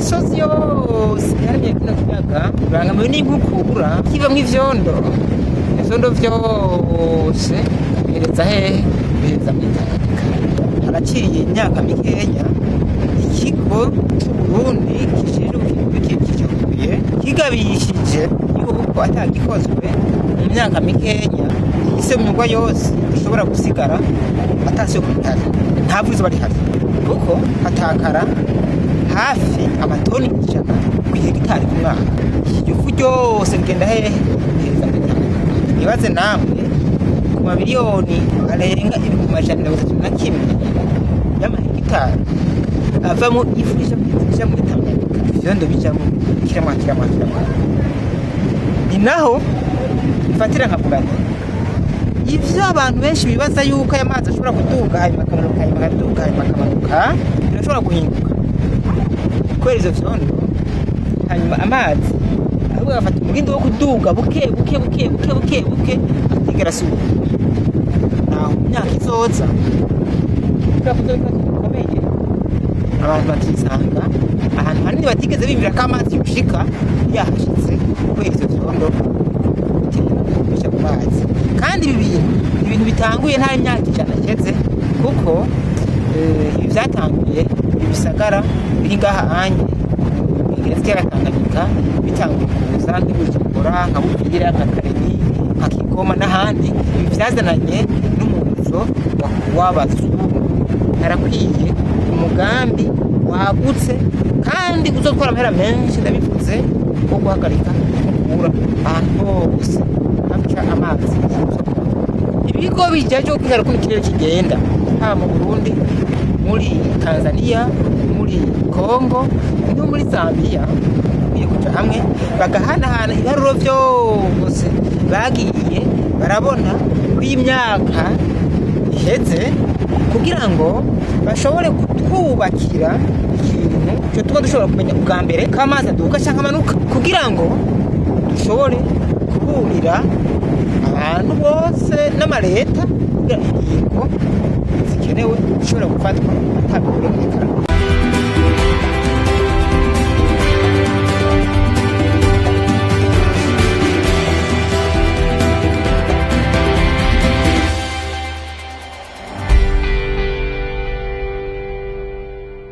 imisozi yose yarimye kino kiyaga ibangamiwe n'inkukura kivamwo ivyondo vyose bihereza hehe bihereza mw'Itanganyika. Haraciye imyaka mikenya ikigo c'Uburundi kijejwe ibidukikije kigabishije yuko atagikozwe mu myaka mikenya isemurwa yose ishobora gusigara atasiyo ku butaka nta vuba izuba rihari, kuko hatakara hafi amatoni 100 ku hegitari ku mwaka. Iryo fu ryose rigenda hehe rihereza mw'Itanganyika. Ibaze namwe ku mabiliyoni arenga 131 y'amahegitari avamo ifu ija mw'Itanganyika, ivyondo bijamwo kiramwa. Ni naho bifatira nkavuga nti ivyo abantu benshi bibaza yuko aya mazi ashobora kuduga hanyuma akamanuka birashobora guhinduka kubera ivyo vyondo. Hanyuma amazi ahubwo agafata umugindo wo kuduga buke atigera asubira. Naho mu myaka izoza bikomeye abantu bakisanga ahantu hanini batigeze bimvira ko amazi yoshika yahashitse kubera ivyo vyondo bisha ku mazi. Kandi ibi bintu bitanguye nta myaka 100 iheze, kuko ibi vyatanguye ibisagara biri ngaha anye igeretse ya Tanganyika bitanguye kuza nk'Ibujumbura nka Buvira nka Karemi nka Kigoma n'ahandi. Ibi vyazananye n'umuzo w'abazungu. Harakwiye umugambi wagutse kandi uzotwara amahera menshi ndabivuze wo guhagarika kubura ahantu hose haca amazi. Ibigo bijaje kwihara ko ikirere kigenda haba mu Burundi, muri Tanzania, muri Kongo no muri Zambia biye kuja hamwe bagahanahana ibiharuro vyose bagiye barabona kw'imyaka iheze, kugira ngo bashobore kutwubakira ikintu cyo tuba dushobora kumenya ubwa mbere ko amazi aduka canke amanuka, kugira ngo dushobore kuburira abantu bose n'amareta kugira ingingo zikenewe zishobora gufatwa atabikurikirana.